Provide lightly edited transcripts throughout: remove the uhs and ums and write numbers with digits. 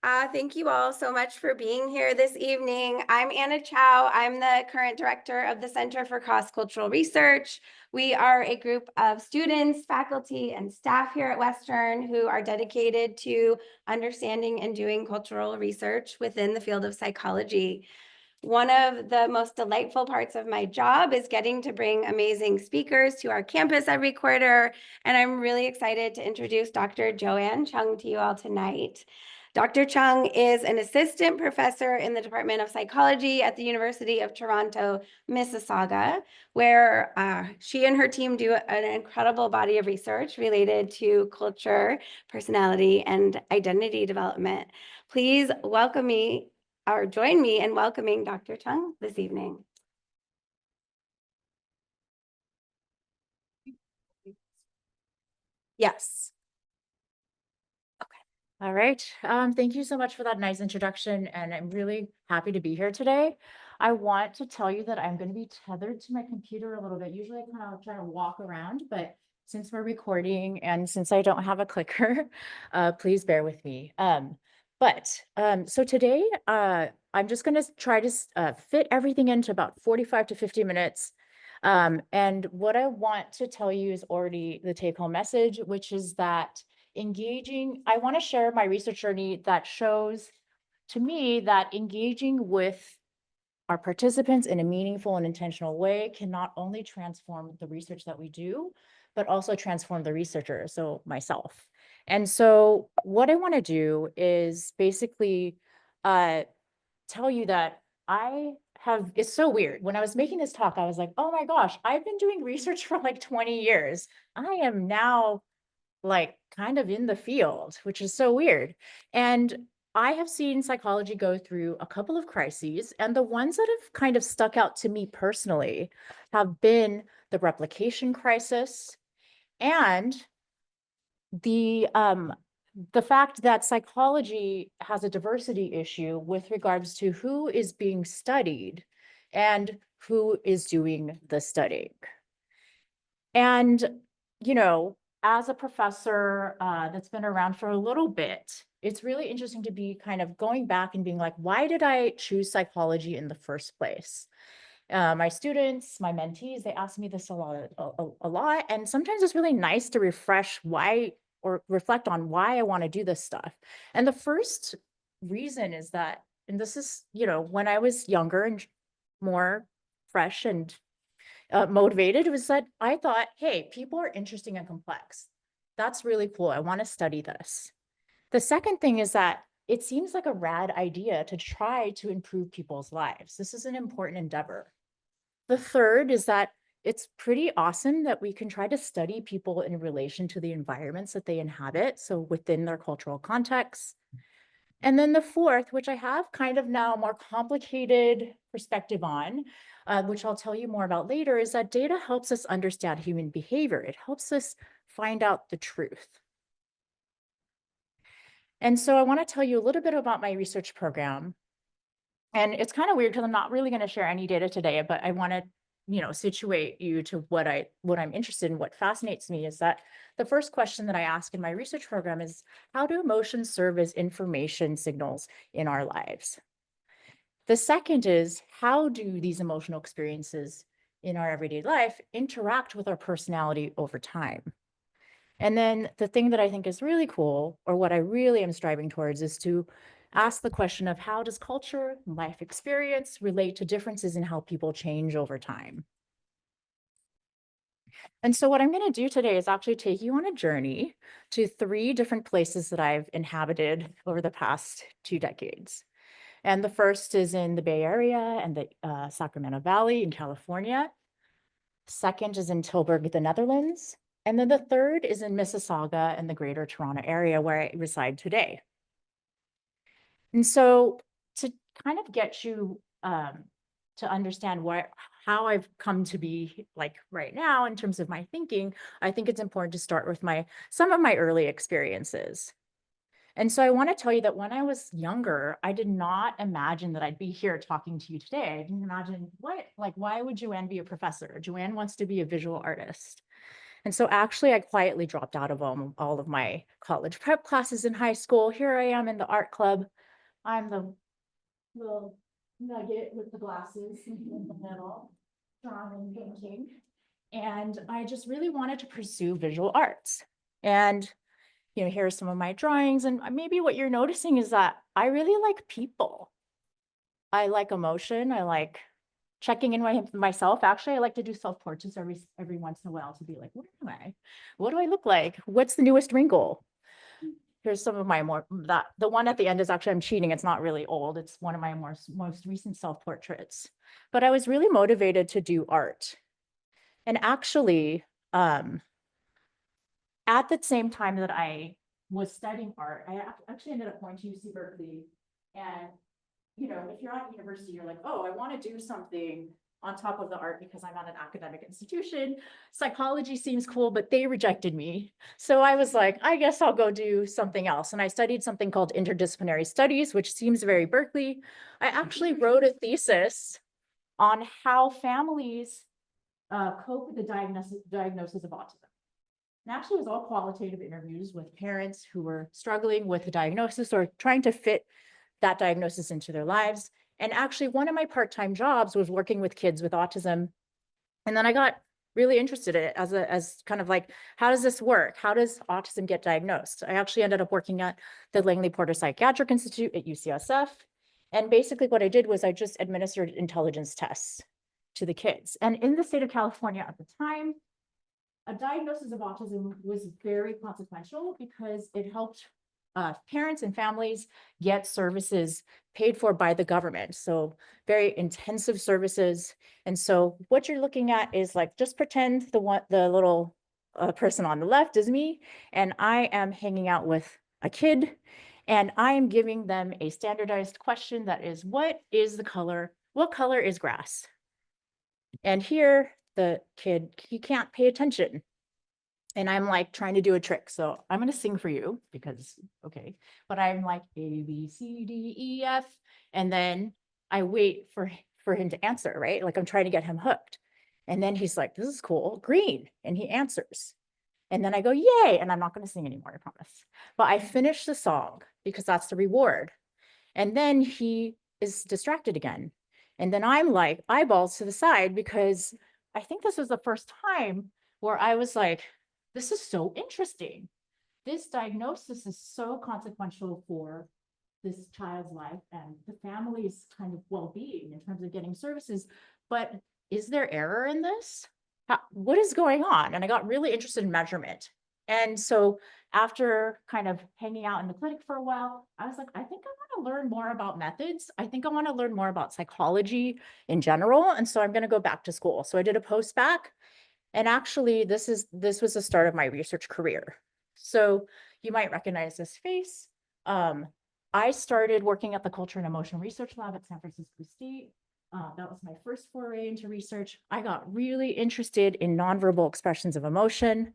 Thank you all so much for being here this evening. I'm Anna Chow. I'm the current director of the Center for Cross-Cultural Research. We are a group of students, faculty, and staff here at Western who are dedicated to understanding and doing cultural research within the field of psychology. One of the most delightful parts of my job is getting to bring amazing speakers to our campus every quarter, and I'm really excited to introduce Dr. Joanne Chung to you all tonight. Dr. Chung is an assistant professor in the Department of Psychology at the University of Toronto, Mississauga, where she and her team do an incredible body of research related to culture, personality, and identity development. Please welcome me or join me in welcoming Dr. Chung this evening. Yes. All right. Thank you so much for that nice introduction, and I'm really happy to be here today. I want to tell you that I'm going to be tethered to my computer a little bit. Usually I kind of try to walk around, but since we're recording and since I don't have a clicker, please bear with me. So today, I'm just going to try to fit everything into about 45 to 50 minutes. And what I want to tell you is already the take-home message, which is that I want to share my research journey that shows to me that engaging with our participants in a meaningful and intentional way can not only transform the research that we do, but also transform the researcher, so myself. And so what I want to do is basically tell you that it's so weird. When I was making this talk, I was like, oh my gosh, I've been doing research for like 20 years. I am now like kind of in the field, which is so weird. And I have seen psychology go through a couple of crises, and the ones that have kind of stuck out to me personally have been the replication crisis and the fact that psychology has a diversity issue with regards to who is being studied and who is doing the studying. And, as a professor that's been around for a little bit, it's really interesting to be kind of going back and being like, why did I choose psychology in the first place? My students, my mentees, they ask me this a lot. And sometimes it's really nice to refresh why or reflect on why I want to do this stuff. And the first reason is that, and this is, when I was younger and more fresh and motivated, was that I thought, hey, people are interesting and complex. That's really cool. I want to study this. The second thing is that it seems like a rad idea to try to improve people's lives. This is an important endeavor. The third is that it's pretty awesome that we can try to study people in relation to the environments that they inhabit, so within their cultural contexts. And then the fourth, which I have kind of now a more complicated perspective on, which I'll tell you more about later, is that data helps us understand human behavior. It helps us find out the truth. And so I want to tell you a little bit about my research program. And it's kind of weird because I'm not really going to share any data today, but I want to, situate you to what I'm interested in. What fascinates me is that the first question that I ask in my research program is, how do emotions serve as information signals in our lives? The second is, how do these emotional experiences in our everyday life interact with our personality over time? And then the thing that I think is really cool, or what I really am striving towards, is to ask the question of how does culture, life experience relate to differences in how people change over time? And so what I'm going to do today is actually take you on a journey to 3 different places that I've inhabited over the past 2 decades. And the first is in the Bay Area and the Sacramento Valley in California. Second is in Tilburg, the Netherlands. And then the third is in Mississauga and the Greater Toronto area where I reside today. And so to kind of get you to understand how I've come to be like right now in terms of my thinking, I think it's important to start with some of my early experiences. And so I want to tell you that when I was younger, I did not imagine that I'd be here talking to you today. I didn't imagine why would Joanne be a professor? Joanne wants to be a visual artist. And so actually I quietly dropped out of all of my college prep classes in high school. Here I am in the art club. I'm the little nugget with the glasses in the middle, drawing, painting. And I just really wanted to pursue visual arts. And, here are some of my drawings. And maybe what you're noticing is that I really like people. I like emotion. I like checking in myself. Actually, I like to do self-portraits every once in a while to be like, what am I? What do I look like? What's the newest wrinkle? Here's some of my the one at the end is actually, I'm cheating. It's not really old. It's one of my most recent self-portraits. But I was really motivated to do art. And actually, at the same time that I was studying art, I actually ended up going to UC Berkeley. And, if you're at university, you're like, oh, I want to do something on top of the art because I'm at an academic institution. Psychology seems cool, but they rejected me. So I was like, I guess I'll go do something else. And I studied something called interdisciplinary studies, which seems very Berkeley. I actually wrote a thesis on how families cope with the diagnosis of autism. And actually, it was all qualitative interviews with parents who were struggling with the diagnosis or trying to fit that diagnosis into their lives. And actually, one of my part-time jobs was working with kids with autism. And then I got really interested in it as kind of like, how does this work? How does autism get diagnosed? I actually ended up working at the Langley Porter Psychiatric Institute at UCSF. And basically what I did was I just administered intelligence tests to the kids. And in the state of California at the time, a diagnosis of autism was very consequential because it helped parents and families get services paid for by the government. So very intensive services. And so what you're looking at is like, just pretend the little person on the left is me, and I am hanging out with a kid, and I am giving them a standardized question that is, what is the color? What color is grass? And here the kid, he can't pay attention. And I'm like trying to do a trick. So I'm going to sing for you because, okay. But I'm like A, B, C, D, E, F. And then I wait for him to answer, right? Like I'm trying to get him hooked. And then he's like, this is cool, green. And he answers. And then I go, yay. And I'm not going to sing anymore, I promise. But I finish the song because that's the reward. And then he is distracted again. And then I'm like eyeballs to the side because I think this was the first time where I was like, this is so interesting. This diagnosis is so consequential for this child's life and the family's kind of well-being in terms of getting services. But is there error in this? What is going on? And I got really interested in measurement. And so after kind of hanging out in the clinic for a while, I was like, I think I want to learn more about methods. I think I want to learn more about psychology in general. And so I'm going to go back to school. So I did a post-bac. And actually, this was the start of my research career. So you might recognize this face. I started working at the Culture and Emotion Research Lab at San Francisco State. That was my first foray into research. I got really interested in nonverbal expressions of emotion.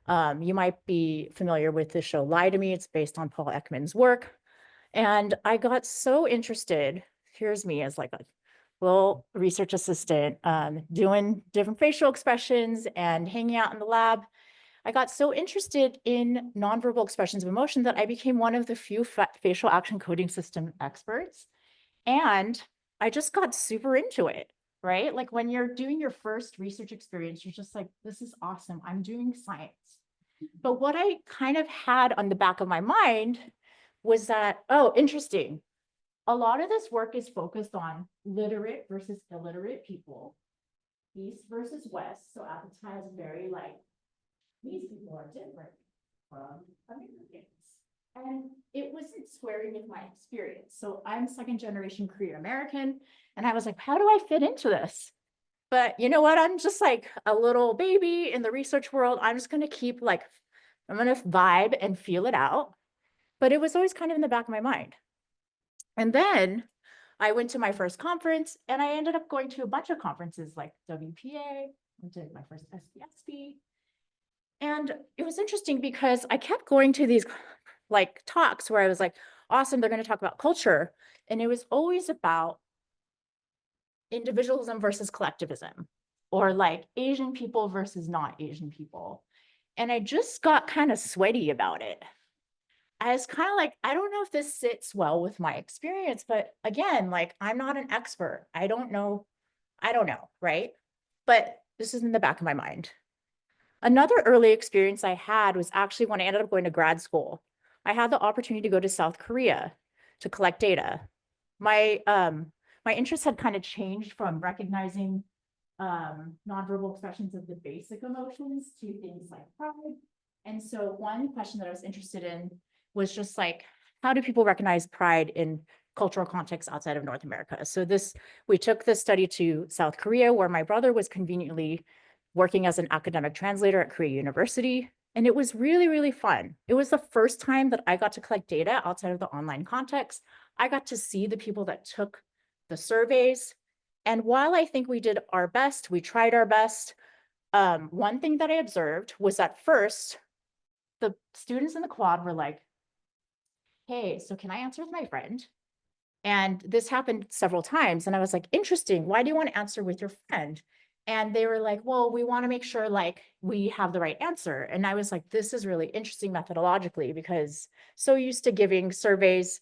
You might be familiar with the show Lie to Me. It's based on Paul Ekman's work. And I got so interested. Here's me as like a little research assistant, doing different facial expressions and hanging out in the lab. I got so interested in nonverbal expressions of emotion that I became one of the few facial action coding system experts. And I just got super into it, right? Like when you're doing your first research experience, you're just like, this is awesome. I'm doing science. But what I kind of had on the back of my mind was that, oh, interesting. A lot of this work is focused on literate versus illiterate people, East versus West. So at the time, it's very like, these people are different from Americans. And it wasn't squaring with my experience. So I'm second generation Korean American. And I was like, how do I fit into this? But you know what? I'm just like a little baby in the research world. I'm just going to keep like, I'm going to vibe and feel it out. But it was always kind of in the back of my mind. And then I went to my first conference and I ended up going to a bunch of conferences like WPA, I did my first SBSB. And it was interesting because I kept going to these like talks where I was like, awesome, they're going to talk about culture. And it was always about individualism versus collectivism, or like Asian people versus not Asian people. And I just got kind of sweaty about it. I was kind of like, I don't know if this sits well with my experience, but again, like I'm not an expert. I don't know, right? But this is in the back of my mind. Another early experience I had was actually when I ended up going to grad school. I had the opportunity to go to South Korea to collect data. My interest had kind of changed from recognizing nonverbal expressions of the basic emotions to things like pride. And so one question that I was interested in was just like, how do people recognize pride in cultural contexts outside of North America? So we took this study to South Korea, where my brother was conveniently working as an academic translator at Korea University. And it was really, really fun. It was the first time that I got to collect data outside of the online context. I got to see the people that took the surveys. And while I think we did our best, we tried our best, one thing that I observed was that first, the students in the quad were like, hey, so can I answer with my friend? And this happened several times. And I was like, interesting. Why do you want to answer with your friend? And they were like, well, we want to make sure like we have the right answer. And I was like, this is really interesting methodologically, because so used to giving surveys,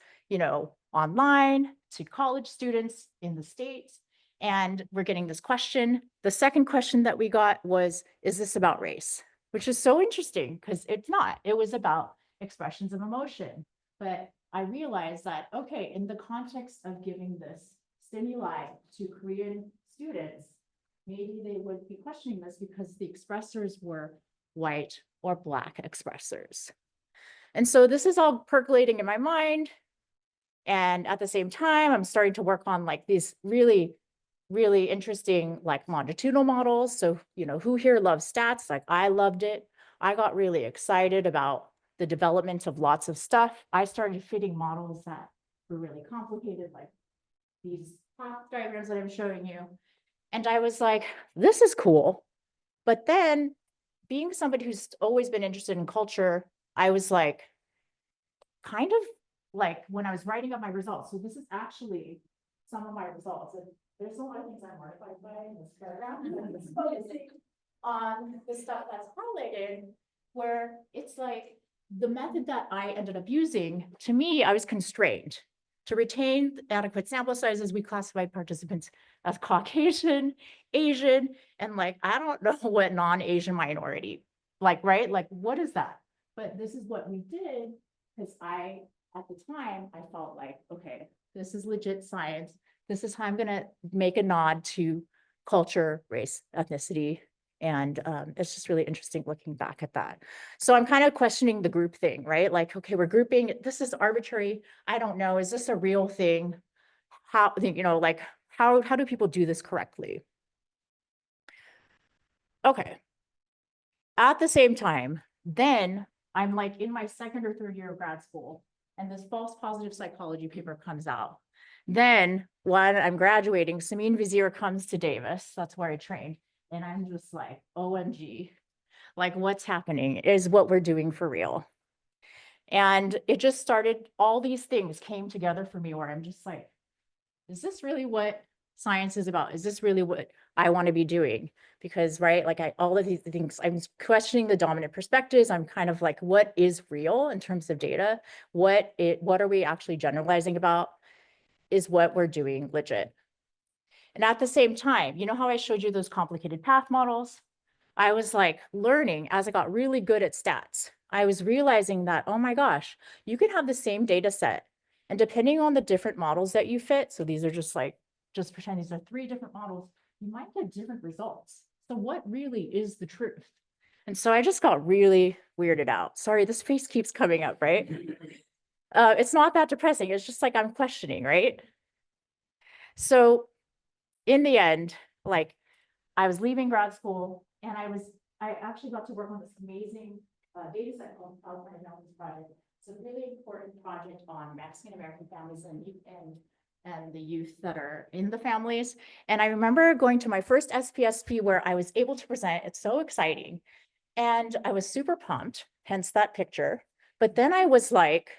online to college students in the States. And we're getting this question. The second question that we got was, is this about race? Which is so interesting because it's not. It was about expressions of emotion. But I realized that, okay, in the context of giving this stimuli to Korean students, maybe they would be questioning this because the expressors were white or Black expressors. And so this is all percolating in my mind. And at the same time, I'm starting to work on like these really, really interesting like longitudinal models. So, who here loves stats? Like I loved it. I got really excited about the development of lots of stuff. I started fitting models that were really complicated, like these path diagrams that I'm showing you. And I was like, this is cool. But then being somebody who's always been interested in culture, I was like, kind of like when I was writing up my results. So this is actually some of my results. And there's a lot of things I'm mortified by in this paragraph. Focusing on the stuff that's highlighted, where it's like the method that I ended up using, to me, I was constrained. To retain adequate sample sizes, we classified participants as Caucasian, Asian, and like, I don't know what non-Asian minority, like, right? Like, what is that? But this is what we did because at the time, I felt like, okay, this is legit science. This is how I'm going to make a nod to culture, race, ethnicity. And it's just really interesting looking back at that. So I'm kind of questioning the group thing, right? Like, okay, we're grouping, this is arbitrary. I don't know, is this a real thing? How, like, how do people do this correctly? Okay. At the same time, then I'm like in my second or third year of grad school, and this false positive psychology paper comes out. Then when I'm graduating, Samin Vizier comes to Davis. That's where I trained. And I'm just like, OMG, like what's happening? Is what we're doing for real? And it just started, all these things came together for me where I'm just like, is this really what science is about? Is this really what I want to be doing? Because, right, like all of these things, I'm questioning the dominant perspectives. I'm kind of like, what is real in terms of data? What are we actually generalizing about? Is what we're doing legit? And at the same time, you know how I showed you those complicated path models? I was like learning as I got really good at stats. I was realizing that, oh my gosh, you can have the same data set. And depending on the different models that you fit, so these are just pretend these are 3 different models, you might get different results. So what really is the truth? And so I just got really weirded out. Sorry, this face keeps coming up, right? It's not that depressing. It's just like I'm questioning, right? So in the end, like I was leaving grad school and I actually got to work on this amazing data set called California Mountains Project. It's a really important project on Mexican American families and the youth that are in the families. And I remember going to my first SPSP where I was able to present. It's so exciting. And I was super pumped, hence that picture. But then I was like,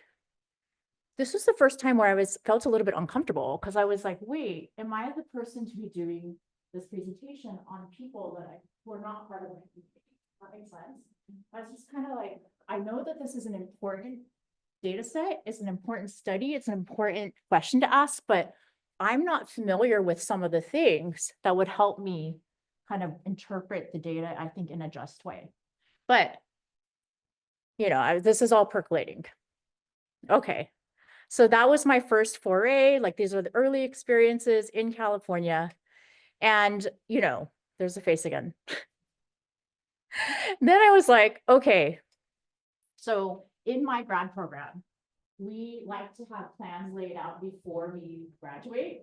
this was the first time where felt a little bit uncomfortable because I was like, wait, am I the person to be doing this presentation on people that were not part of the community? That makes sense. I was just kind of like, I know that this is an important data set, it's an important study, it's an important question to ask, but I'm not familiar with some of the things that would help me kind of interpret the data, I think, in a just way. But, this is all percolating. Okay. So that was my first foray. Like, these are the early experiences in California. And, there's a face again. Then I was like, okay, so in my grad program, we like to have plans laid out before we graduate.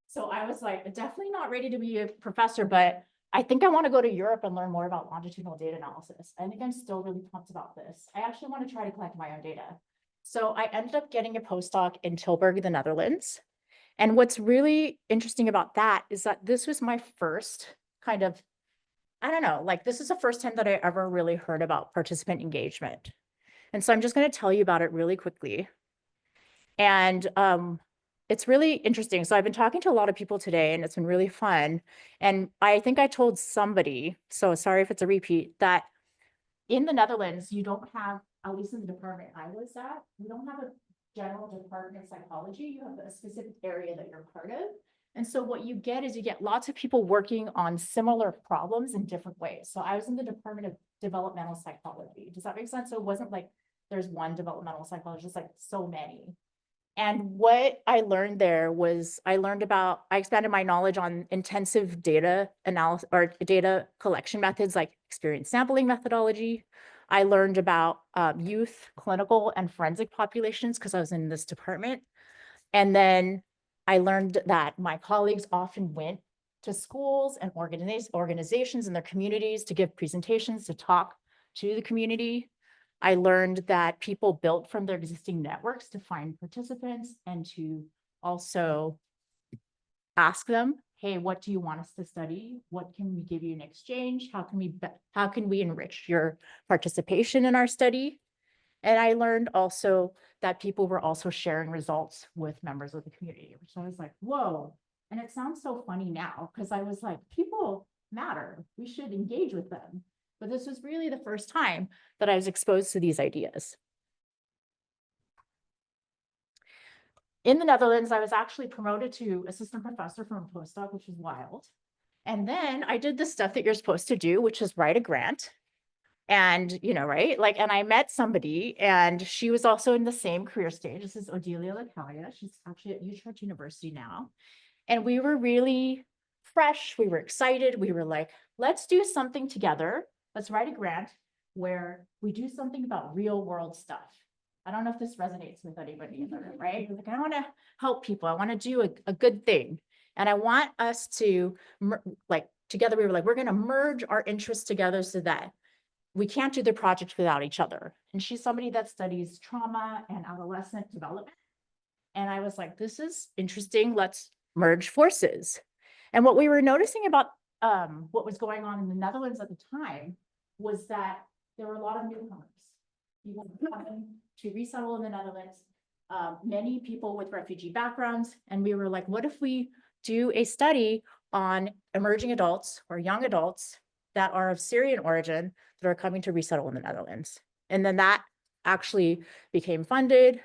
So I was like, definitely not ready to be a professor, but I think I want to go to Europe and learn more about longitudinal data analysis. I think I'm still really pumped about this. I actually want to try to collect my own data. So I ended up getting a postdoc in Tilburg, the Netherlands. And what's really interesting about that is that this was my first kind of, I don't know, like this is the first time that I ever really heard about participant engagement. And so I'm just going to tell you about it really quickly. And it's really interesting. So I've been talking to a lot of people today and it's been really fun. And I think I told somebody, so sorry if it's a repeat, that in the Netherlands, you don't have, at least in the department I was at, you don't have a general department of psychology. You have a specific area that you're part of. And so what you get is you get lots of people working on similar problems in different ways. So I was in the Department of Developmental Psychology. Does that make sense? So it wasn't like there's one developmental psychologist, like so many. And what I learned there was I expanded my knowledge on intensive data analysis or data collection methods like experience sampling methodology. I learned about youth, clinical, and forensic populations because I was in this department. And then I learned that my colleagues often went to schools and organizations in their communities to give presentations, to talk to the community. I learned that people built from their existing networks to find participants and to also ask them, hey, what do you want us to study? What can we give you in exchange? How can we enrich your participation in our study? And I learned also that people were also sharing results with members of the community, which I was like, whoa. And it sounds so funny now because I was like, people matter. We should engage with them. But this was really the first time that I was exposed to these ideas. In the Netherlands, I was actually promoted to assistant professor from a postdoc, which was wild. And then I did the stuff that you're supposed to do, which is write a grant. And, right, like, and I met somebody and she was also in the same career stage. This is Odelia Lacalia. She's actually at Utrecht University now. And we were really fresh. We were excited. We were like, let's do something together. Let's write a grant where we do something about real world stuff. I don't know if this resonates with anybody in the room, right? Like, I want to help people. I want to do a good thing. And I want us to, like, together, we were like, we're going to merge our interests together so that we can't do the project without each other. And she's somebody that studies trauma and adolescent development. And I was like, this is interesting. Let's merge forces. And what we were noticing about what was going on in the Netherlands at the time was that there were a lot of newcomers. People coming to resettle in the Netherlands, many people with refugee backgrounds. And we were like, what if we do a study on emerging adults or young adults that are of Syrian origin that are coming to resettle in the Netherlands? And then that actually became funded.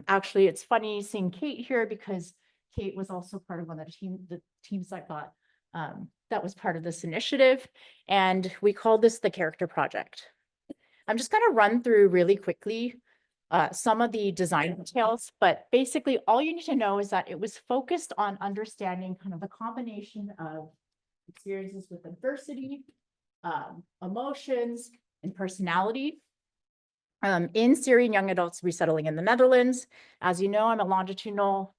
Actually, it's funny seeing Kate here because Kate was also part of one of the teams that got that was part of this initiative. And we called this the Karakter project. I'm just going to run through really quickly some of the design details, but basically all you need to know is that it was focused on understanding kind of the combination of experiences with adversity, emotions, and personality in Syrian young adults resettling in the Netherlands. As you know, I'm a longitudinal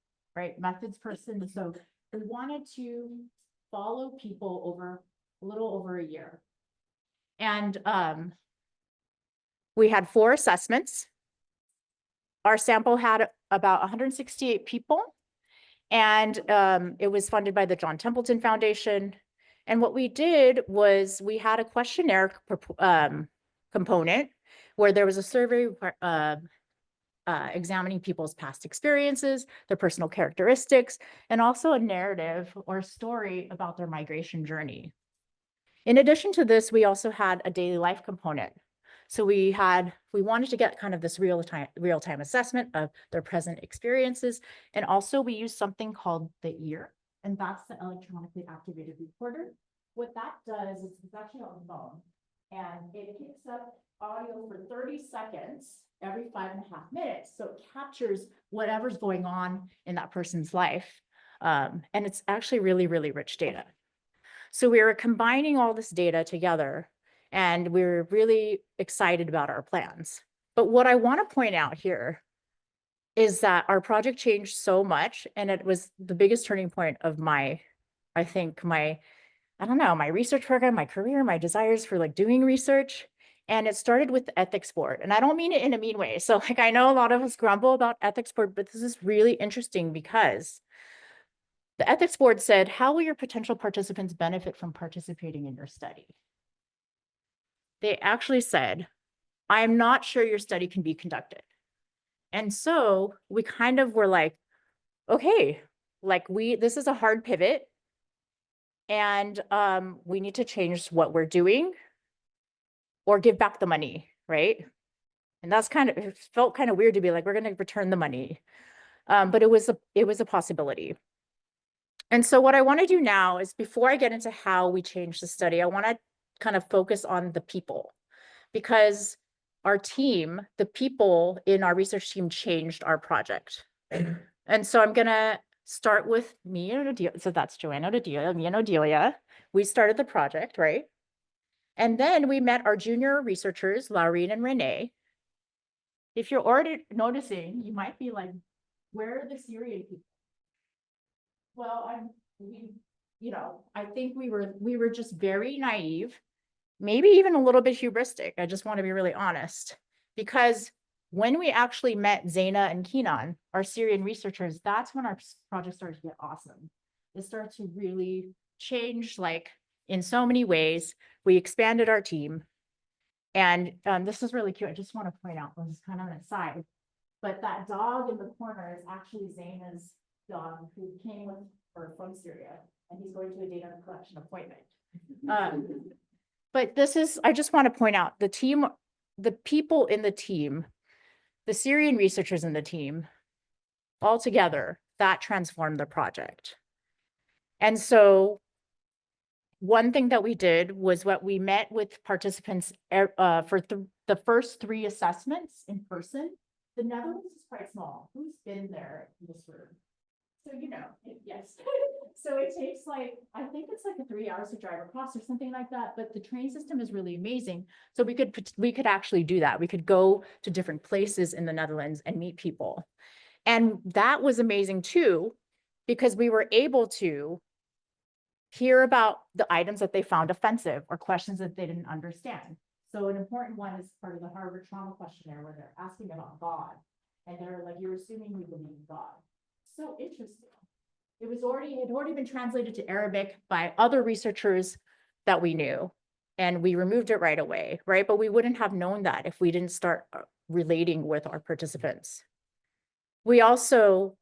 methods person, so we wanted to follow people over a little over a year. And we had 4 assessments. Our sample had about 168 people, and it was funded by the John Templeton Foundation. And what we did was we had a questionnaire component where there was a survey examining people's past experiences, their personal characteristics, and also a narrative or story about their migration journey. In addition to this, we also had a daily life component. So we wanted to get kind of this real-time assessment of their present experiences. And also we used something called the ear, and that's the electronically activated recorder. What that does is it's actually on the phone, and it picks up audio for 30 seconds every 5.5 minutes. So it captures whatever's going on in that person's life. And it's actually really, really rich data. So we were combining all this data together, and we were really excited about our plans. But what I want to point out here is that our project changed so much, and it was the biggest turning point of my research program, my career, my desires for like doing research. And it started with the ethics board. And I don't mean it in a mean way. So like, I know a lot of us grumble about ethics board, but this is really interesting because the ethics board said, how will your potential participants benefit from participating in your study? They actually said, I'm not sure your study can be conducted. And so we kind of were like, okay, like this is a hard pivot, and we need to change what we're doing or give back the money, right? And it felt kind of weird to be like, we're going to return the money. But it was a possibility. And so what I want to do now is, before I get into how we change the study, I want to kind of focus on the people, because the people in our research team changed our project. And so I'm going to start with me and Adelia. So that's Joanna, Adelia, me and Adelia. We started the project, right? And then we met our junior researchers, Laureen and Renee. If you're already noticing, you might be like, where are the Syrian people? Well, I think we were just very naive, maybe even a little bit hubristic. I just want to be really honest, because when we actually met Zaina and Kenan, our Syrian researchers, that's when our project started to get awesome. It started to really change, like in so many ways. We expanded our team, and this is really cute. I just want to point out, this is kind of an aside, but that dog in the corner is actually Zaina's dog, who came with her from Syria, and he's going to a data collection appointment. But I just want to point out the people in the team, the Syrian researchers in the team, all together, that transformed the project. And so one thing that we did was we met with participants for the first 3 assessments in person. The Netherlands is quite small. Who's been there in this room? So, yes. So it takes I think it's like 3 hours to drive across or something like that, but the train system is really amazing. So we could actually do that. We could go to different places in the Netherlands and meet people. And that was amazing too, because we were able to hear about the items that they found offensive or questions that they didn't understand. So an important one is part of the Harvard Trauma Questionnaire, where they're asking about God. And they're like, you're assuming we believe in God. So interesting. It had already been translated to Arabic by other researchers that we knew, and we removed it right away, right? But we wouldn't have known that if we didn't start relating with our participants. We also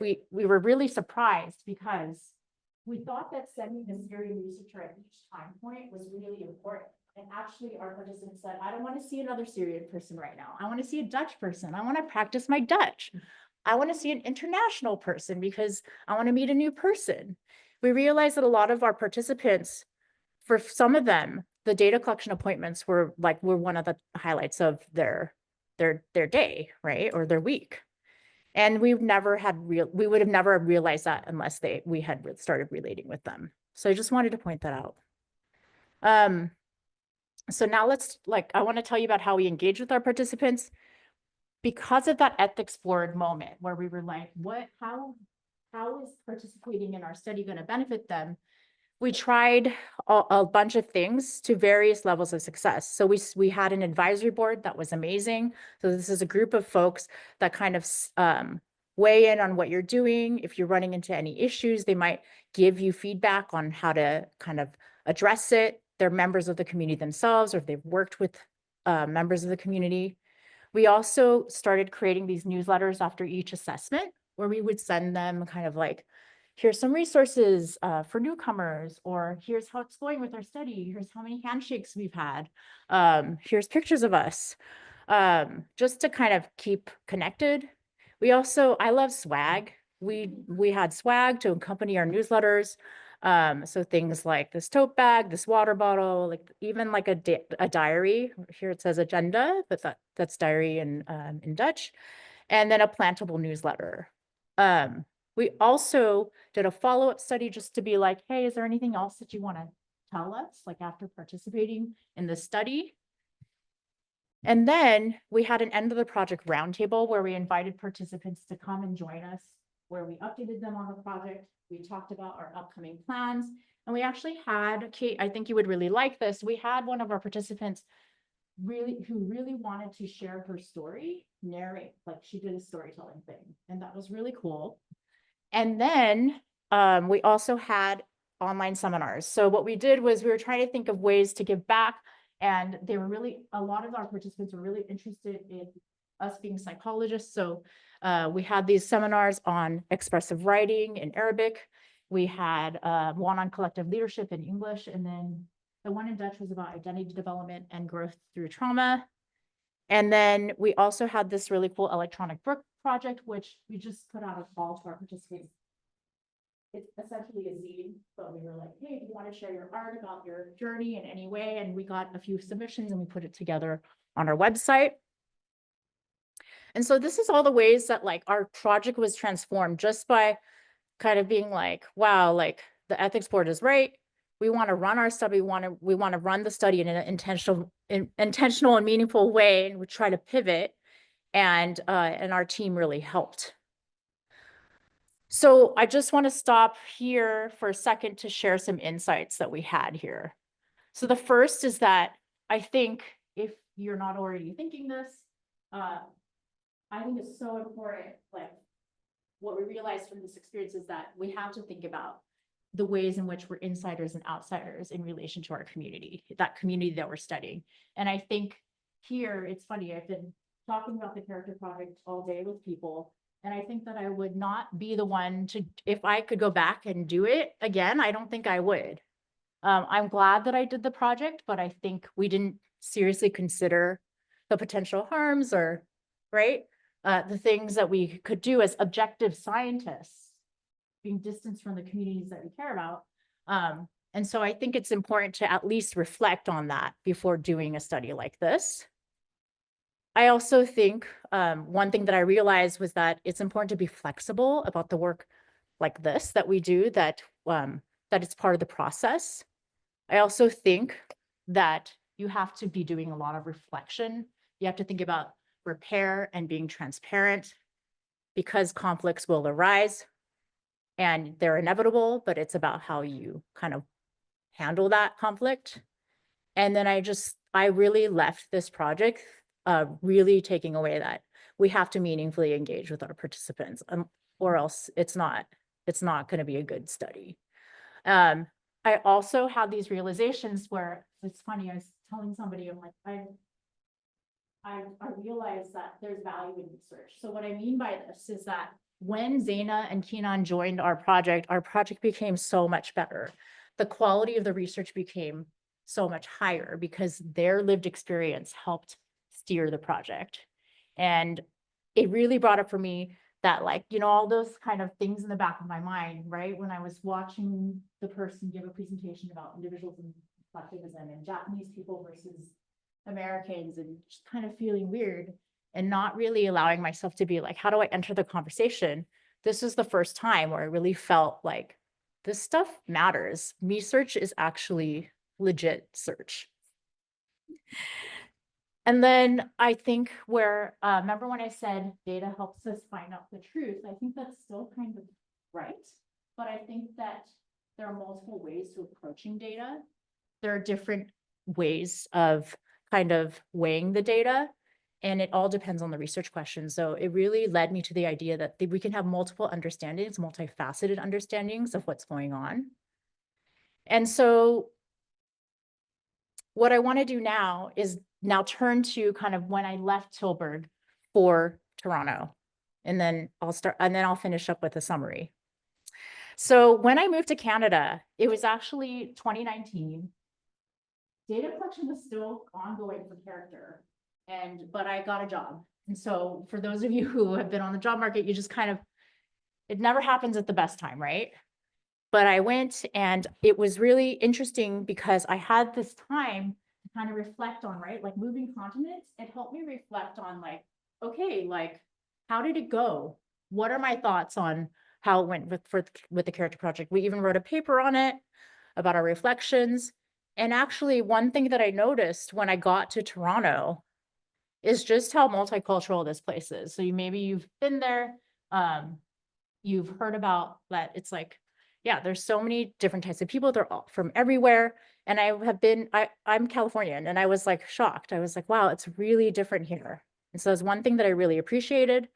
we were really surprised, because we thought that sending the Syrian researcher at each time point was really important. And actually our participants said, I don't want to see another Syrian person right now. I want to see a Dutch person. I want to practice my Dutch. I want to see an international person because I want to meet a new person. We realized that a lot of our participants, for some of them, the data collection appointments were one of the highlights of their day, right? Or their week. And we would have never realized that unless we had started relating with them. So I just wanted to point that out. So now I want to tell you about how we engage with our participants. Because of that ethics board moment where we were like, how is participating in our study going to benefit them? We tried a bunch of things to various levels of success. So we had an advisory board that was amazing. So this is a group of folks that kind of weigh in on what you're doing. If you're running into any issues, they might give you feedback on how to kind of address it. They're members of the community themselves, or if they've worked with members of the community. We also started creating these newsletters after each assessment, where we would send them kind of like, here's some resources for newcomers, or here's how it's going with our study. Here's how many handshakes we've had. Here's pictures of us, just to kind of keep connected. I love swag. We had swag to accompany our newsletters. So things like this tote bag, this water bottle, like even like a diary. Here it says agenda, but that's diary in Dutch, and then a plantable newsletter. We also did a follow-up study just to be like, hey, is there anything else that you want to tell us, like after participating in this study? And then we had an end of the project roundtable where we invited participants to come and join us, where we updated them on the project. We talked about our upcoming plans. And we actually had, Kate, I think you would really like this. We had one of our participants who really wanted to share her story, narrate, like she did a storytelling thing. And that was really cool. And then we also had online seminars. So what we did was we were trying to think of ways to give back. And a lot of our participants were really interested in us being psychologists. So we had these seminars on expressive writing in Arabic. We had one on collective leadership in English. And then the one in Dutch was about identity development and growth through trauma. And then we also had this really cool electronic book project, which we just put out a call to our participants. It's essentially a zine, but we were like, hey, do you want to share your art about your journey in any way? And we got a few submissions and we put it together on our website. And so this is all the ways that like our project was transformed just by kind of being like, wow, like the ethics board is right. We want to run our study. We want to run the study in an intentional and meaningful way, and we try to pivot. And our team really helped. So I just want to stop here for a second to share some insights that we had here. So the first is that I think if you're not already thinking this, I think it's so important, like what we realized from this experience is that we have to think about the ways in which we're insiders and outsiders in relation to our community, that community that we're studying. And I think here, it's funny, I've been talking about the Karakter project all day with people, and I think that I would not be the one to, if I could go back and do it again, I don't think I would. I'm glad that I did the project, but I think we didn't seriously consider the potential harms or, right? The things that we could do as objective scientists, being distanced from the communities that we care about. And so I think it's important to at least reflect on that before doing a study like this. I also think one thing that I realized was that it's important to be flexible about the work like this that we do, that it's part of the process. I also think that you have to be doing a lot of reflection. You have to think about repair and being transparent, because conflicts will arise and they're inevitable, but it's about how you kind of handle that conflict. And then I really left this project really taking away that we have to meaningfully engage with our participants, or else it's not going to be a good study. I also had these realizations where it's funny, I was telling somebody, I'm like, I realized that there's value in research. So what I mean by this is that when Zaina and Kenan joined our project became so much better. The quality of the research became so much higher because their lived experience helped steer the project. And it really brought up for me that, like, you know, all those kind of things in the back of my mind, right? When I was watching the person give a presentation about individuals and collectivism and Japanese people versus Americans, and just kind of feeling weird and not really allowing myself to be like, how do I enter the conversation? This was the first time where I really felt like this stuff matters. Research is actually legit search. And then I think remember when I said data helps us find out the truth? I think that's still kind of right. But I think that there are multiple ways to approaching data. There are different ways of kind of weighing the data, and it all depends on the research question. So it really led me to the idea that we can have multiple understandings, multifaceted understandings of what's going on. And so what I want to do now is turn to kind of when I left Tilburg for Toronto, and then I'll finish up with a summary. So when I moved to Canada, it was actually 2019. Data collection was still ongoing for Character, but I got a job. And so for those of you who have been on the job market, you just kind of, it never happens at the best time, right? But I went, and it was really interesting because I had this time to kind of reflect on, right? Like moving continents, it helped me reflect on like, okay, like, how did it go? What are my thoughts on how it went with the Character project? We even wrote a paper on it about our reflections. And actually, one thing that I noticed when I got to Toronto is just how multicultural this place is. So maybe you've been there, you've heard about that. It's like, yeah, there's so many different types of people. They're all from everywhere. And I'm Californian, and I was like shocked. I was like, wow, it's really different here. And so that's one thing that I really appreciated.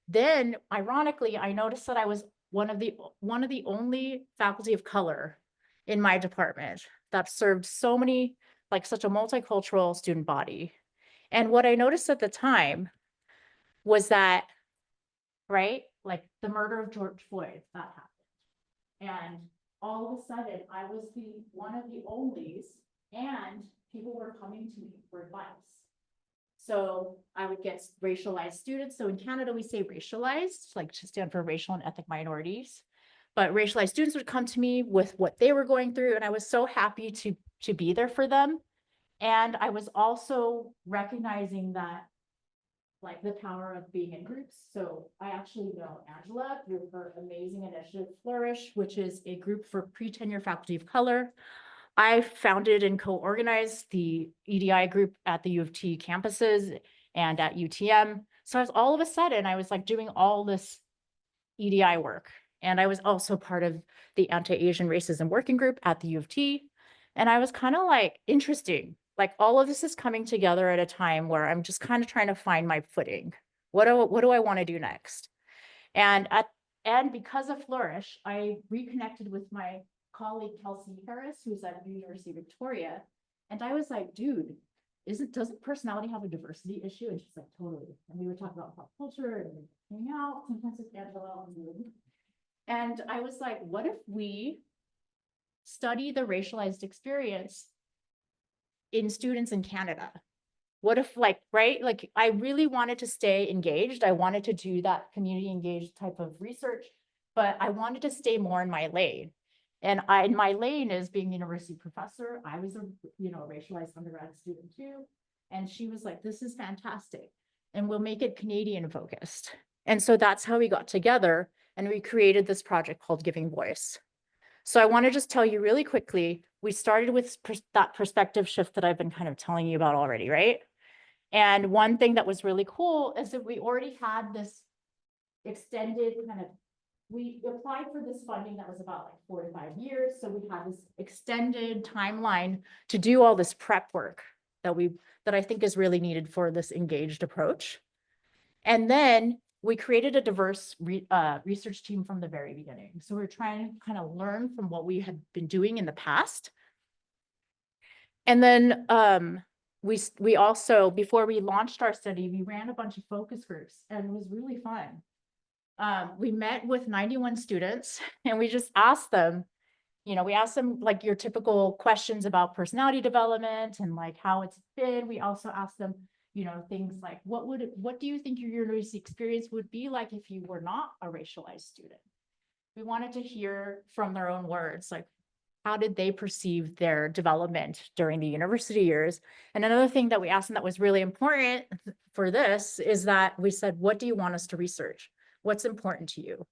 Then ironically, I noticed that I was one of the only faculty of color in my department that served so many, like such a multicultural student body. And what I noticed at the time was that, right, like the murder of George Floyd, that happened. And all of a sudden, I was one of the onlys, and people were coming to me for advice. So I would get racialized students. So in Canada, we say racialized, like to stand for racial and ethnic minorities. But racialized students would come to me with what they were going through, and I was so happy to be there for them. And I was also recognizing that, like, the power of being in groups. So I actually know Angela through her amazing initiative Flourish, which is a group for pre-tenure faculty of color. I founded and co-organized the EDI group at the U of T campuses and at UTM. So all of a sudden, I was like doing all this EDI work. And I was also part of the Anti-Asian Racism Working Group at the U of T. And I was kind of like, interesting. Like all of this is coming together at a time where I'm just kind of trying to find my footing. What do I want to do next? And because of Flourish, I reconnected with my colleague Kelsey Harris, who's at the University of Victoria. And I was like, dude, doesn't personality have a diversity issue? And she's like, totally. And we would talk about pop culture and hang out, sometimes with Angela. And I was like, what if we study the racialized experience in students in Canada? What if, like, right? Like, I really wanted to stay engaged. I wanted to do that community engaged type of research, but I wanted to stay more in my lane. And my lane is being a university professor. I was a racialized undergrad student too. And she was like, this is fantastic. And we'll make it Canadian focused. And so that's how we got together, and we created this project called Giving Voice. So I want to just tell you really quickly, we started with that perspective shift that I've been kind of telling you about already, right? And one thing that was really cool is that we already had this extended we applied for this funding that was about like 4 to 5 years. So we had this extended timeline to do all this prep work that I think is really needed for this engaged approach. And then we created a diverse research team from the very beginning. So we're trying to kind of learn from what we had been doing in the past. And then we also, before we launched our study, we ran a bunch of focus groups, and it was really fun. We met with 91 students, and we just asked them, we asked them like your typical questions about personality development and like how it's been. We also asked them, things like, what do you think your university experience would be like if you were not a racialized student? We wanted to hear from their own words, like, how did they perceive their development during the university years? And another thing that we asked them that was really important for this is that we said, what do you want us to research? What's important to you?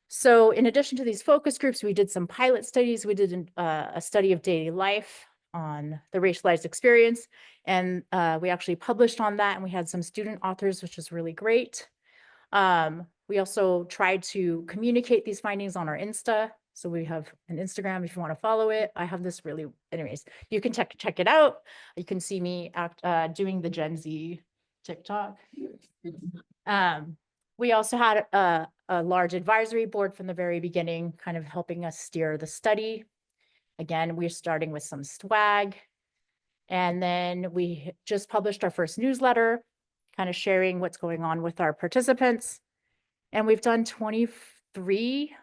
So in addition to these focus groups, we did some pilot studies. We did a study of daily life on the racialized experience, and we actually published on that, and we had some student authors, which was really great. We also tried to communicate these findings on our Insta. So we have an Instagram if you want to follow it. I have this anyways, you can check it out. You can see me doing the Gen Z TikTok. We also had a large advisory board from the very beginning, kind of helping us steer the study. Again, we're starting with some swag. And then we just published our first newsletter, kind of sharing what's going on with our participants. And we've done 23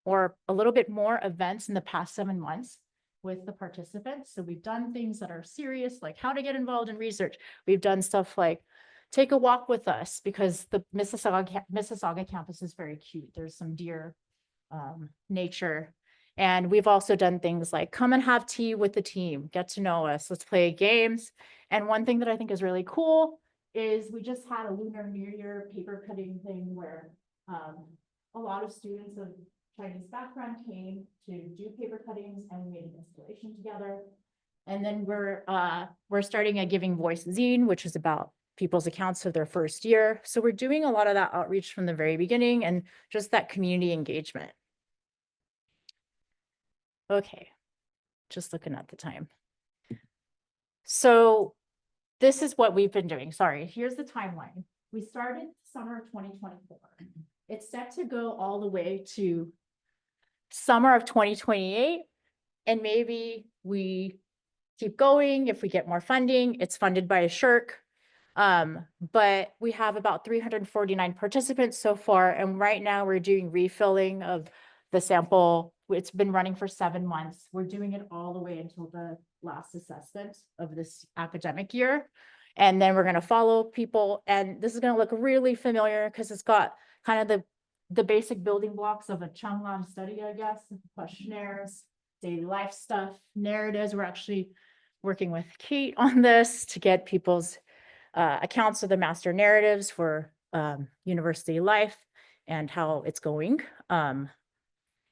or a little bit more events in the past 7 months with the participants. So we've done things that are serious, like how to get involved in research. We've done stuff like take a walk with us, because the Mississauga campus is very cute. There's some deer nature. And we've also done things like come and have tea with the team, get to know us, let's play games. And one thing that I think is really cool is we just had a Lunar New Year paper cutting thing where a lot of students of Chinese background came to do paper cuttings, and we made an installation together. And then we're starting a Giving Voice zine, which is about people's accounts of their first year. So we're doing a lot of that outreach from the very beginning and just that community engagement. Okay, just looking at the time. So this is what we've been doing. Sorry, here's the timeline. We started summer of 2024. It's set to go all the way to summer of 2028. And maybe we keep going if we get more funding. It's funded by a SHRC. But we have about 349 participants so far. And right now we're doing refilling of the sample. It's been running for 7 months. We're doing it all the way until the last assessment of this academic year. And then we're going to follow people. And this is going to look really familiar because it's got kind of the basic building blocks of a Chung study, I guess, questionnaires, daily life stuff, narratives. We're actually working with Kate on this to get people's accounts of the master narratives for university life and how it's going.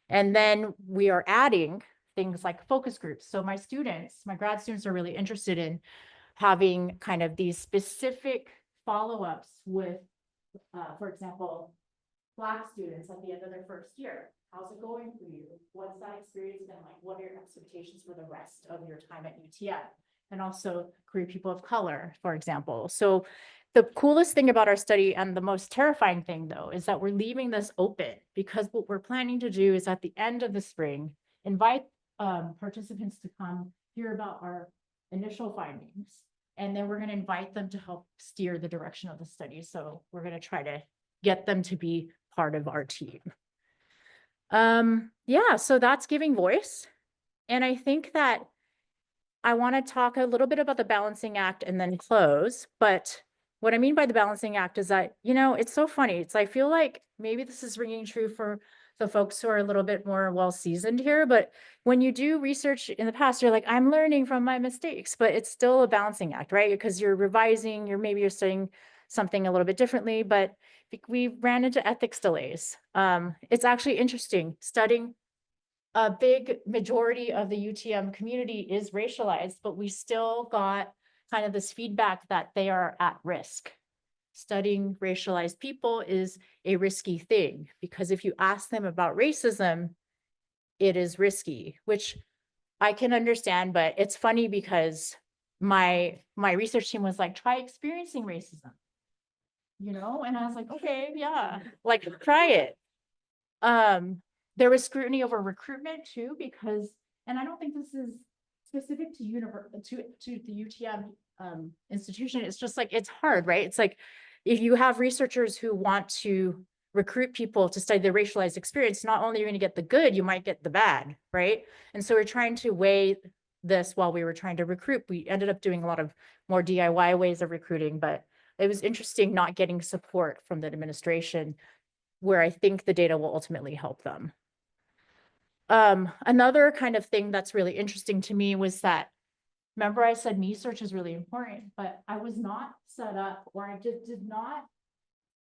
And then we are adding things like focus groups. So my grad students are really interested in having kind of these specific follow-ups with, for example, Black students at the end of their first year. How's it going for you? What's that experience been like? What are your expectations for the rest of your time at UTM? And also queer people of color, for example. So the coolest thing about our study, and the most terrifying thing though, is that we're leaving this open, because what we're planning to do is at the end of the spring, invite participants to come hear about our initial findings. And then we're going to invite them to help steer the direction of the study. So we're going to try to get them to be part of our team. Yeah, so that's Giving Voice. And I think that I want to talk a little bit about the balancing act and then close. But what I mean by the balancing act is that, it's so funny. I feel like maybe this is ringing true for the folks who are a little bit more well-seasoned here. But when you do research in the past, you're like, I'm learning from my mistakes, but it's still a balancing act, right? Because you're revising, you're studying something a little bit differently, but we ran into ethics delays. It's actually interesting studying. A big majority of the UTM community is racialized, but we still got kind of this feedback that they are at risk. Studying racialized people is a risky thing, because if you ask them about racism, it is risky, which I can understand, but it's funny because my research team was like, try experiencing racism, and I was like, okay, yeah, like try it. There was scrutiny over recruitment too, because, and I don't think this is specific to the UTM institution. It's just like, it's hard, right? It's like, if you have researchers who want to recruit people to study the racialized experience, not only are you going to get the good, you might get the bad, right? And so we're trying to weigh this while we were trying to recruit. We ended up doing a lot of more DIY ways of recruiting, but it was interesting not getting support from the administration, where I think the data will ultimately help them. Another kind of thing that's really interesting to me was that, remember I said me search is really important, but I was not set up, or I just did not,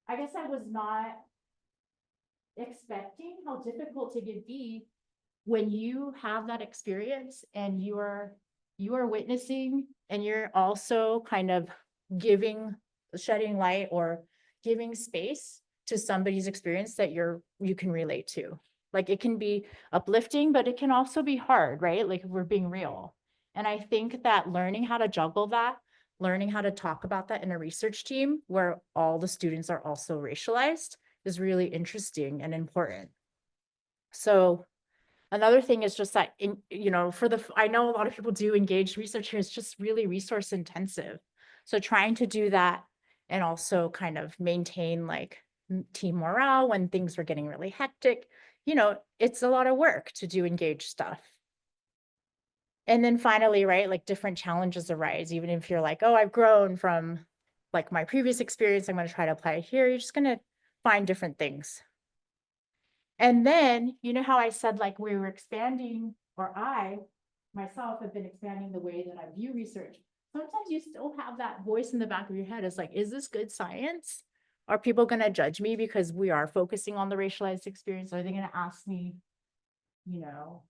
I guess I was not expecting how difficult it could be when you have that experience and you are witnessing, and you're also kind of shedding light or giving space to somebody's experience that you can relate to. Like, it can be uplifting, but it can also be hard, right? Like, if we're being real. And I think that learning how to juggle that, learning how to talk about that in a research team where all the students are also racialized, is really interesting and important. So another thing is just that, I know a lot of people do engaged research here, it's just really resource intensive. So trying to do that and also kind of maintain like team morale when things were getting really hectic you know, it's a lot of work to do engaged stuff. And then finally, right, like different challenges arise, even if you're like, oh, I've grown from like my previous experience, I'm going to try to apply it here. You're just going to find different things. And then, you know how I said like we were expanding, or I myself have been expanding the way that I view research. Sometimes you still have that voice in the back of your head. It's like, is this good science? Are people going to judge me because we are focusing on the racialized experience? Are they going to ask me, you know,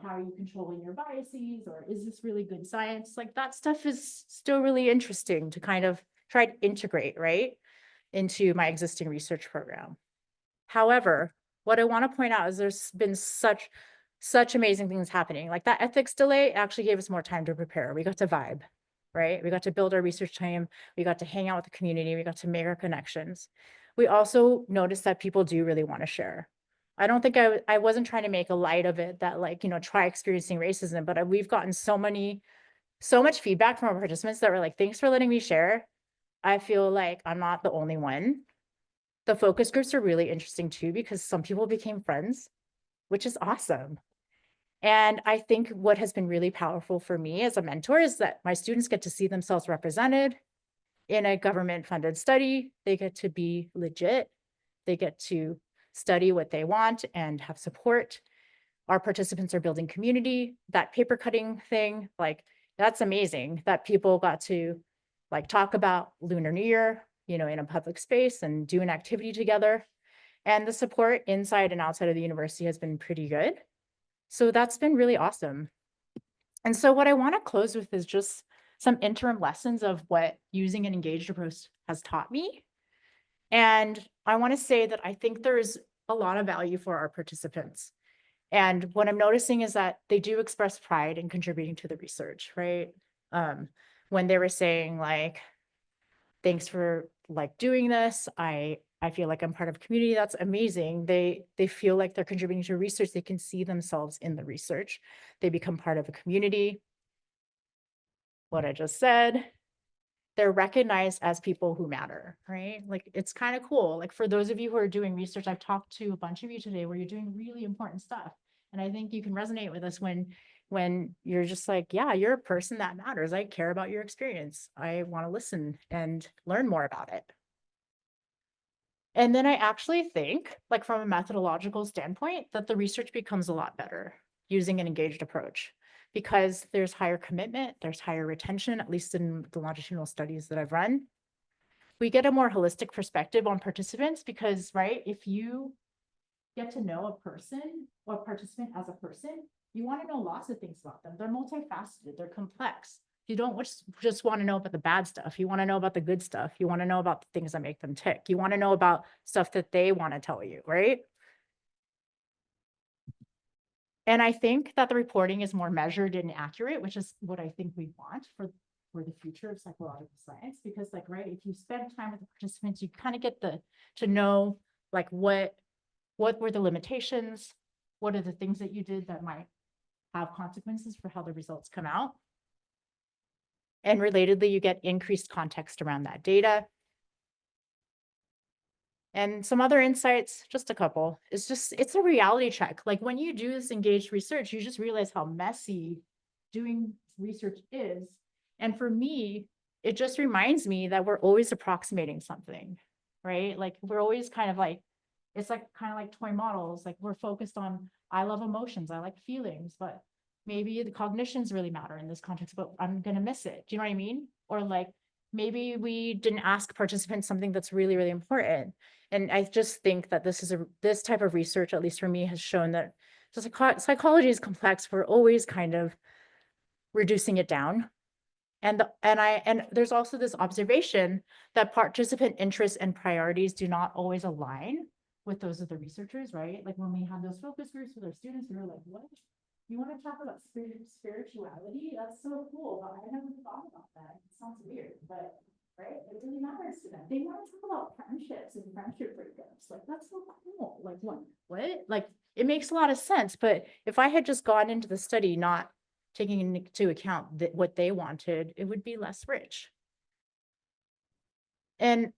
how are you controlling your biases? Or is this really good science? Like that stuff is still really interesting to kind of try to integrate, right, into my existing research program. However, what I want to point out is there's been such amazing things happening. Like that ethics delay actually gave us more time to prepare. We got to vibe, right? We got to build our research team. We got to hang out with the community. We got to make our connections. We also noticed that people do really want to share. I don't think I wasn't trying to make a light of it that like, try experiencing racism, but we've gotten so much feedback from our participants that were like, thanks for letting me share. I feel like I'm not the only one. The focus groups are really interesting too, because some people became friends, which is awesome. And I think what has been really powerful for me as a mentor is that my students get to see themselves represented in a government funded study. They get to be legit. They get to study what they want and have support. Our participants are building community. That paper cutting thing, like that's amazing that people got to like talk about Lunar New Year, in a public space and do an activity together. And the support inside and outside of the university has been pretty good. So that's been really awesome. And so what I want to close with is just some interim lessons of what using an engaged approach has taught me. And I want to say that I think there's a lot of value for our participants. And what I'm noticing is that they do express pride in contributing to the research, right? When they were saying like, thanks for like doing this. I feel like I'm part of a community. That's amazing. They feel like they're contributing to research. They can see themselves in the research. They become part of a community. What I just said, they're recognized as people who matter, right? Like it's kind of cool. Like for those of you who are doing research, I've talked to a bunch of you today where you're doing really important stuff. And I think you can resonate with us when you're just like, yeah, you're a person that matters. I care about your experience. I want to listen and learn more about it. And then I actually think, like from a methodological standpoint, that the research becomes a lot better using an engaged approach because there's higher commitment, there's higher retention, at least in the longitudinal studies that I've run. We get a more holistic perspective on participants because, right, if you get to know a person or a participant as a person, you want to know lots of things about them. They're multifaceted, they're complex. You don't just want to know about the bad stuff. You want to know about the good stuff. You want to know about the things that make them tick. You want to know about stuff that they want to tell you, right? And I think that the reporting is more measured and accurate, which is what I think we want for the future of psychological science. Because like, right, if you spend time with the participants, you kind of get to know like what were the limitations, what are the things that you did that might have consequences for how the results come out. And relatedly, you get increased context around that data. And some other insights, just a couple, it's a reality check. Like when you do this engaged research, you just realize how messy doing research is. And for me, it just reminds me that we're always approximating something, right? Like we're always kind of like, it's like kind of like toy models. Like we're focused on, I love emotions, I like feelings, but maybe the cognitions really matter in this context, but I'm going to miss it. Do you know what I mean? Or like, maybe we didn't ask participants something that's really, really important. And I just think that this type of research, at least for me, has shown that psychology is complex. We're always kind of reducing it down. And there's also this observation that participant interests and priorities do not always align with those of the researchers, right? Like when we have those focus groups with our students, we were like, what? You want to talk about spirituality? That's so cool. But I never thought about that. It sounds weird, but right? It really matters to them. They want to talk about friendships and friendship breakups. Like, that's so cool. Like, what? Like, it makes a lot of sense. But if I had just gone into the study not taking into account that what they wanted, it would be less rich. And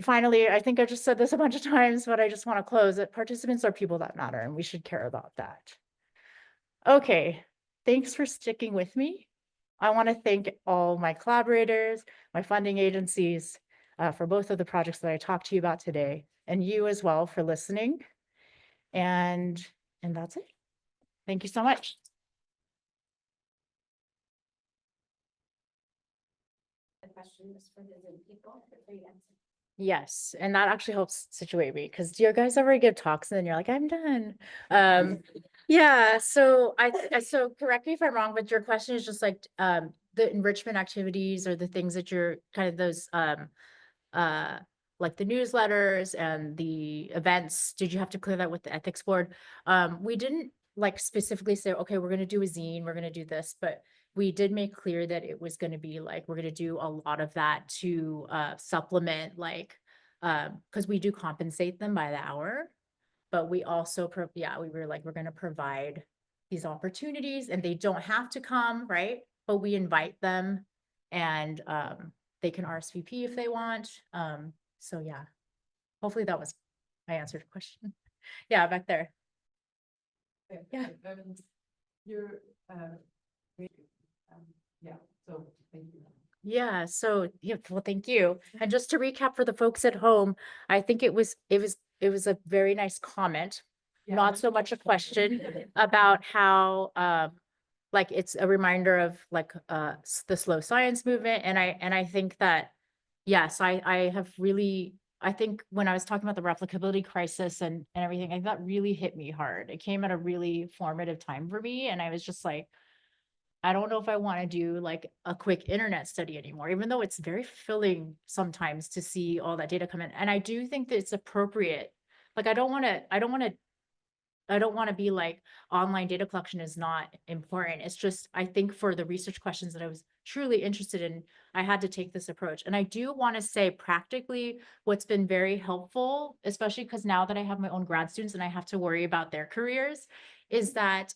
finally, I think I just said this a bunch of times, but I just want to close it. Participants are people that matter, and we should care about that. Okay, thanks for sticking with me. I want to thank all my collaborators, my funding agencies, for both of the projects that I talked to you about today, and you as well for listening. And that's it. Thank you so much. The question was for the Zoom people, for you to answer. Yes, and that actually helps situate me because do you guys ever give talks and then you're like, I'm done? Yeah, so so correct me if I'm wrong, but your question is just like the enrichment activities or the things that you're kind of those uh like the newsletters and the events. Did you have to clear that with the ethics board? We didn't like specifically say, okay, we're gonna do a zine, we're gonna do this, but we did make clear that it was gonna be like, we're gonna do a lot of that to supplement like, because we do compensate them by the hour, but we also, yeah, we were like, we're gonna provide these opportunities and they don't have to come, right? But we invite them and they can RSVP if they want. So yeah, hopefully that was, I answered your question. Yeah, back there. Yeah. You're, yeah, so thank you. Yeah, so yeah, well, thank you. And just to recap for the folks at home, I think it was a very nice comment, not so much a question about how like it's a reminder of like the slow science movement. And I think that yes, I have really, I think when I was talking about the replicability crisis and everything, I think that really hit me hard. It came at a really formative time for me. And I was just like, I don't know if I want to do like a quick internet study anymore, even though it's very fulfilling sometimes to see all that data come in. And I do think that it's appropriate. Like, I don't want to be like online data collection is not important. It's just, I think for the research questions that I was truly interested in, I had to take this approach. And I do want to say practically what's been very helpful, especially because now that I have my own grad students and I have to worry about their careers, is that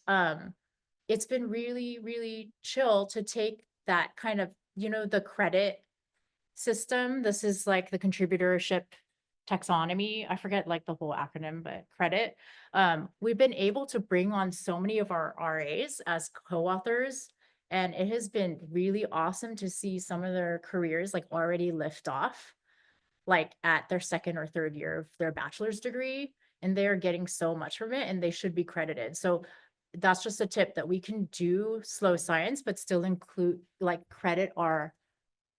it's been really, really chill to take that kind of, the credit system. This is like the contributorship taxonomy. I forget like the whole acronym, but credit. We've been able to bring on so many of our RAs as co-authors, and it has been really awesome to see some of their careers like already lift off, like at their second or third year of their bachelor's degree, and they're getting so much from it and they should be credited. So that's just a tip that we can do slow science, but still include like credit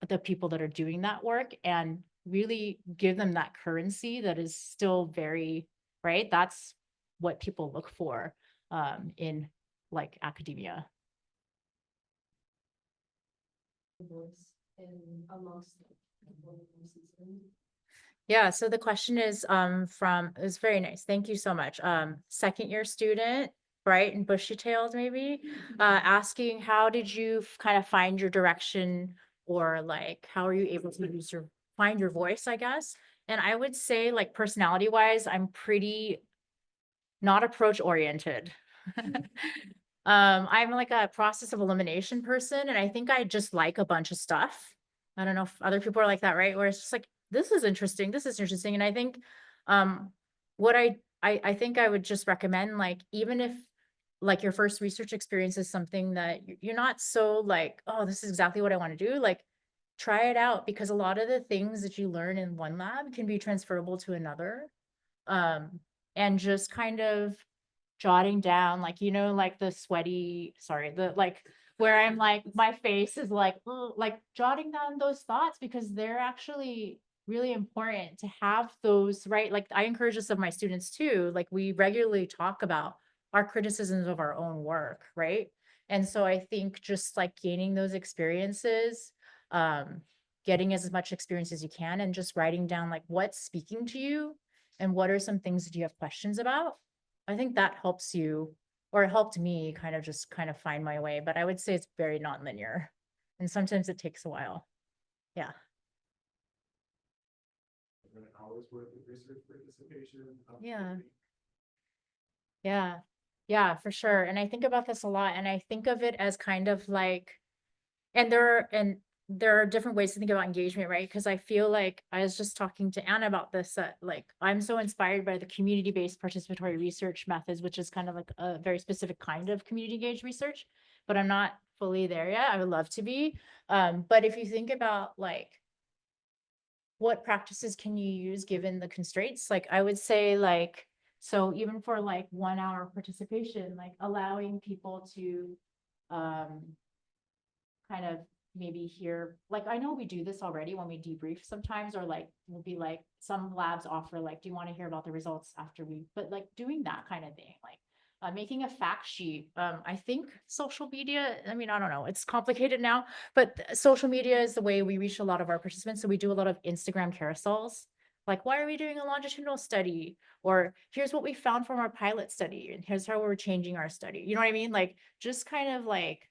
the people that are doing that work and really give them that currency that is still very, right? That's what people look for in like academia. Yeah, so the question is it's very nice. Thank you so much. Second year student, bright and bushy tailed maybe, asking how did you kind of find your direction, or like how are you able to find your voice, I guess. And I would say like personality wise, I'm pretty not approach oriented. I'm like a process of elimination person, and I think I just like a bunch of stuff. I don't know if other people are like that, right? Where it's just like, this is interesting, this is interesting. And I think what I think I would just recommend, like, even if like your first research experience is something that you're not so like, oh, this is exactly what I want to do, like try it out, because a lot of the things that you learn in one lab can be transferable to another. And just kind of jotting down, like, like the sweaty, sorry, the like where I'm like, my face is like, "Ugh," like jotting down those thoughts, because they're actually really important to have those, right? Like I encourage this of my students too. Like we regularly talk about our criticisms of our own work, right? And so I think just like gaining those experiences, getting as much experience as you can, and just writing down like what's speaking to you and what are some things that you have questions about. I think that helps you, or it helped me kind of find my way, but I would say it's very nonlinear. And sometimes it takes a while. Yeah. An hour's worth of research participation. Yeah. Yeah. Yeah, for sure. And I think about this a lot, and I think of it as kind of like, and there are different ways to think about engagement, right? Because I feel like I was just talking to Anna about this, that like I'm so inspired by the community-based participatory research methods, which is kind of like a very specific kind of community engaged research, but I'm not fully there yet. I would love to be. But if you think about like what practices can you use given the constraints, like I would say like, so even for like 1 hour participation, like allowing people to kind of maybe hear, like, I know we do this already when we debrief sometimes, or like, we'll be like, some labs offer like, do you want to hear about the results after we, but like doing that kind of thing, like making a fact sheet. I think social media, I mean, I don't know, it's complicated now, but social media is the way we reach a lot of our participants. So we do a lot of Instagram carousels. Like, why are we doing a longitudinal study? Or here's what we found from our pilot study, and here's how we're changing our study. You know what I mean? Like, just kind of like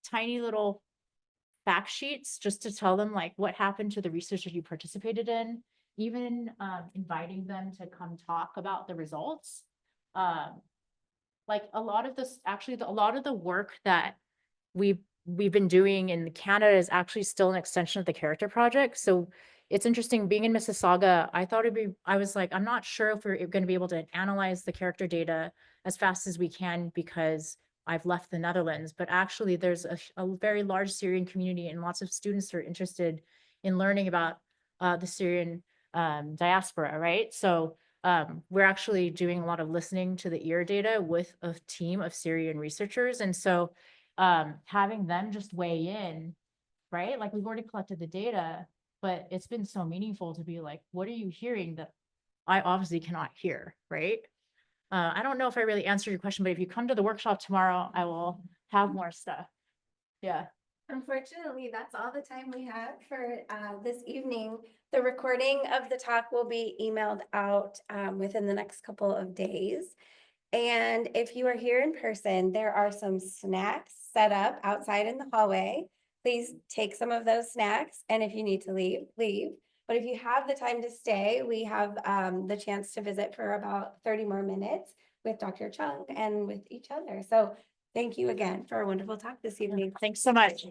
tiny little fact sheets just to tell them like what happened to the research that you participated in, even inviting them to come talk about the results. Like a lot of this, actually, a lot of the work that we've been doing in Canada is actually still an extension of the Karakter project. So it's interesting being in Mississauga. I was like, I'm not sure if we're going to be able to analyze the Karakter data as fast as we can because I've left the Netherlands, but actually there's a very large Syrian community and lots of students who are interested in learning about the Syrian diaspora, right? So we're actually doing a lot of listening to the ear data with a team of Syrian researchers. And so having them just weigh in, right? Like we've already collected the data, but it's been so meaningful to be like, what are you hearing that I obviously cannot hear, right? I don't know if I really answered your question, but if you come to the workshop tomorrow, I will have more stuff. Yeah. Unfortunately, that's all the time we have for this evening. The recording of the talk will be emailed out within the next couple of days. And if you are here in person, there are some snacks set up outside in the hallway. Please take some of those snacks. And if you need to leave, leave. But if you have the time to stay, we have the chance to visit for about 30 more minutes with Dr. Chung and with each other. So thank you again for a wonderful talk this evening. Thanks so much.